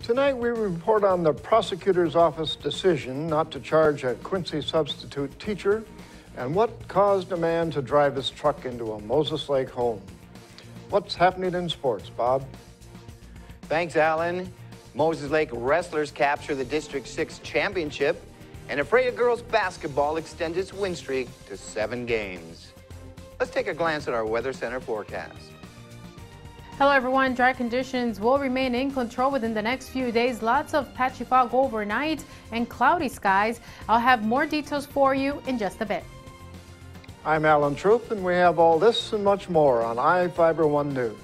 Tonight we report on the prosecutor's office decision not to charge a Quincy substitute teacher and what caused a man to drive his truck into a Moses Lake home. What's happening in sports, Bob? Thanks, Alan. Moses Lake wrestlers capture the District 6 championship, and Ephrata girls basketball extends its win streak to 7 games. Let's take a glance at our Weather Center forecast. Hello everyone, dry conditions will remain in control within the next few days. Lots of patchy fog overnight and cloudy skies. I'll have more details for you in just a bit. I'm Alan Troop, and we have all this and much more on Ifiber One News.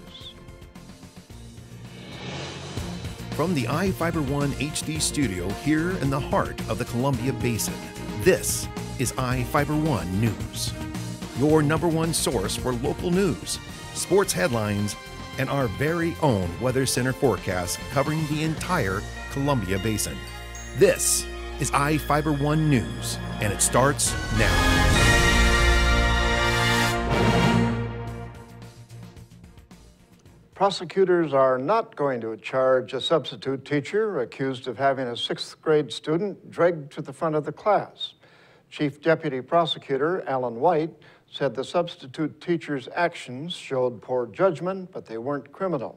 From the Ifiber One HD studio here in the heart of the Columbia Basin, this is Ifiber One News, your #1 source for local news, sports headlines, and our very own Weather Center forecast covering the entire Columbia Basin. This is Ifiber One News, and it starts now. Prosecutors are not going to charge a substitute teacher accused of having a 6th grade student dragged to the front of the class. Chief Deputy Prosecutor Alan White said the substitute teacher's actions showed poor judgment, but they weren't criminal.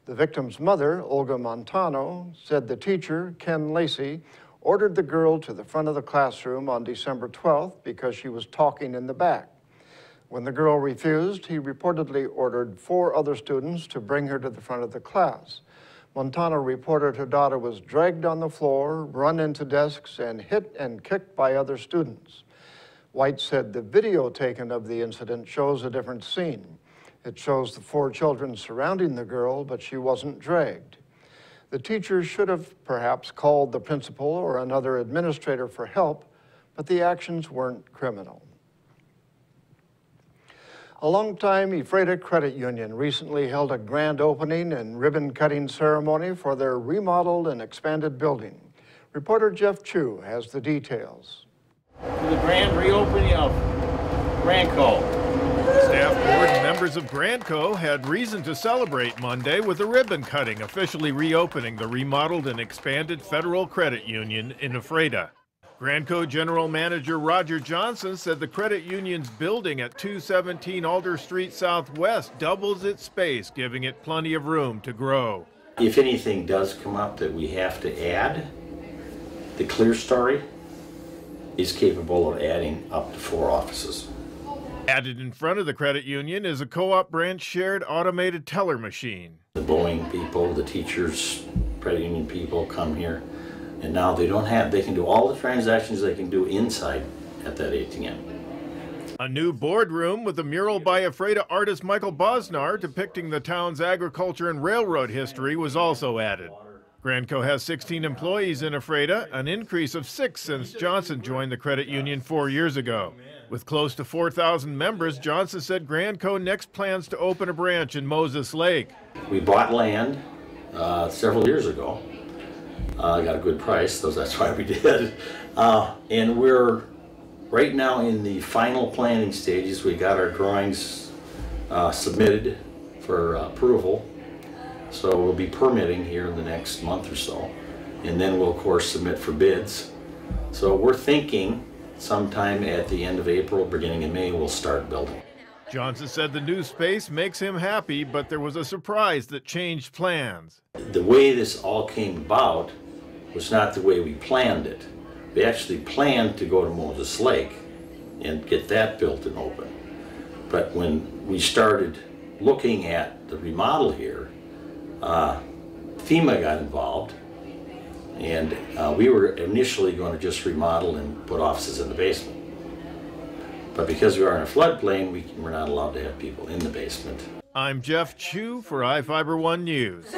The victim's mother, Olga Montano, said the teacher, Ken Lacey, ordered the girl to the front of the classroom on December 12th because she was talking in the back. When the girl refused, he reportedly ordered 4 other students to bring her to the front of the class. Montano reported her daughter was dragged on the floor, run into desks, and hit and kicked by other students. White said the video taken of the incident shows a different scene. It shows the 4 children surrounding the girl, but she wasn't dragged. The teacher should have perhaps called the principal or another administrator for help, but the actions weren't criminal. A longtime Ephrata credit union recently held a grand opening and ribbon-cutting ceremony for their remodeled and expanded building. Reporter Jeff Chu has the details. To the grand reopening of Grandco. Staff, board, and members of Grandco had reason to celebrate Monday with a ribbon cutting, officially reopening the remodeled and expanded Federal Credit Union in Ephrata. Grandco General Manager Roger Johnson said the credit union's building at 217 Alder Street Southwest doubles its space, giving it plenty of room to grow. If anything does come up that we have to add, the Clear Story is capable of adding up to 4 offices. Added in front of the credit union is a co-op branch shared automated teller machine. The Boeing people, the teachers, credit union people come here, and now they can do all the transactions they can do inside at that ATM. A new boardroom with a mural by Ephrata artist Michael Bosnar depicting the town's agriculture and railroad history was also added. Grandco has 16 employees in Ephrata, an increase of 6 since Johnson joined the credit union 4 years ago. With close to 4,000 members, Johnson said Grandco next plans to open a branch in Moses Lake. We bought land several years ago. Got a good price, so that's why we did. And we're right now in the final planning stages. We got our drawings submitted for approval. So we'll be permitting here in the next month or so. And then we'll, of course, submit for bids. So we're thinking sometime at the end of April, beginning of May, we'll start building. Johnson said the new space makes him happy, but there was a surprise that changed plans. The way this all came about was not the way we planned it. We actually planned to go to Moses Lake and get that built and open. But when we started looking at the remodel here, FEMA got involved, and we were initially going to just remodel and put offices in the basement. But because we are in a floodplain, we're not allowed to have people in the basement. I'm Jeff Chu for Ifiber One News.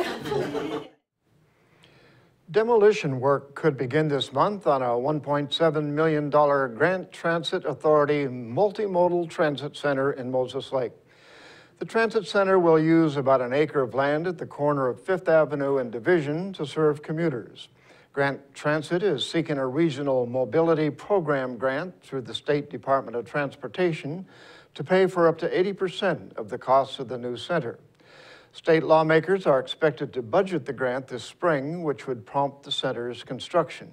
Demolition work could begin this month on a $1.7 million Grant Transit Authority multimodal transit center in Moses Lake. The transit center will use about an acre of land at the corner of 5th Avenue and Division to serve commuters. Grant Transit is seeking a regional mobility program grant through the State Department of Transportation to pay for up to 80% of the costs of the new center. State lawmakers are expected to budget the grant this spring, which would prompt the center's construction.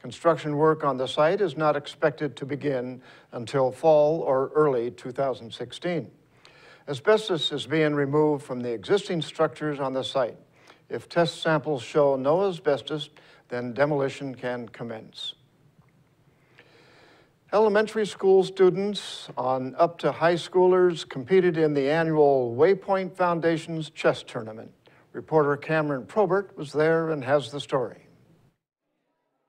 Construction work on the site is not expected to begin until fall or early 2016. Asbestos is being removed from the existing structures on the site. If test samples show no asbestos, then demolition can commence. Elementary school students on up to high schoolers competed in the annual Waypoint Foundation's chess tournament. Reporter Cameron Probert was there and has the story.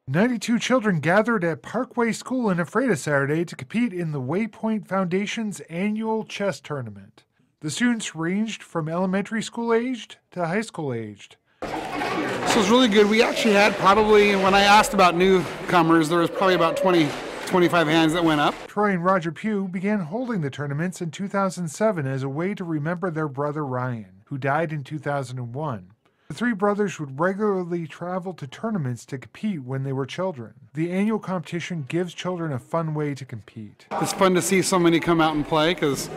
92 children gathered at Parkway School in Ephrata Saturday to compete in the Waypoint Foundation's annual chess tournament. The students ranged from elementary school aged to high school aged. So it's really good. We actually had probably, when I asked about newcomers, there was probably about 25 hands that went up. Troy and Roger Pugh began holding the tournaments in 2007 as a way to remember their brother Ryan, who died in 2001. The three brothers would regularly travel to tournaments to compete when they were children. The annual competition gives children a fun way to compete. It's fun to see so many come out and play because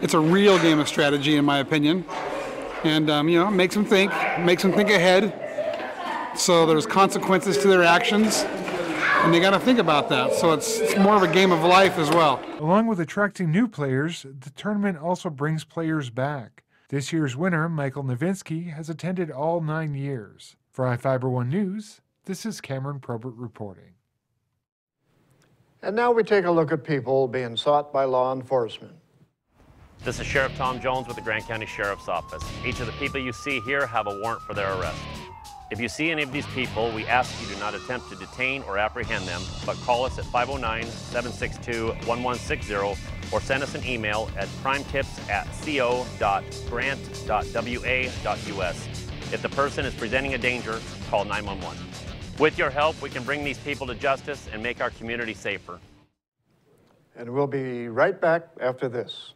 it's a real game of strategy, in my opinion. And, makes them think ahead. So there's consequences to their actions, and they got to think about that. So it's more of a game of life as well. Along with attracting new players, the tournament also brings players back. This year's winner, Michael Novinsky, has attended all 9 years. For Ifiber One News, this is Cameron Probert reporting. And now we take a look at people being sought by law enforcement. This is Sheriff Tom Jones with the Grant County Sheriff's Office. Each of the people you see here have a warrant for their arrest. If you see any of these people, we ask you do not attempt to detain or apprehend them, but call us at 509-762-1160 or send us an email at crimetips@co.grant.wa.us. If the person is presenting a danger, call 911. With your help, we can bring these people to justice and make our community safer. And we'll be right back after this.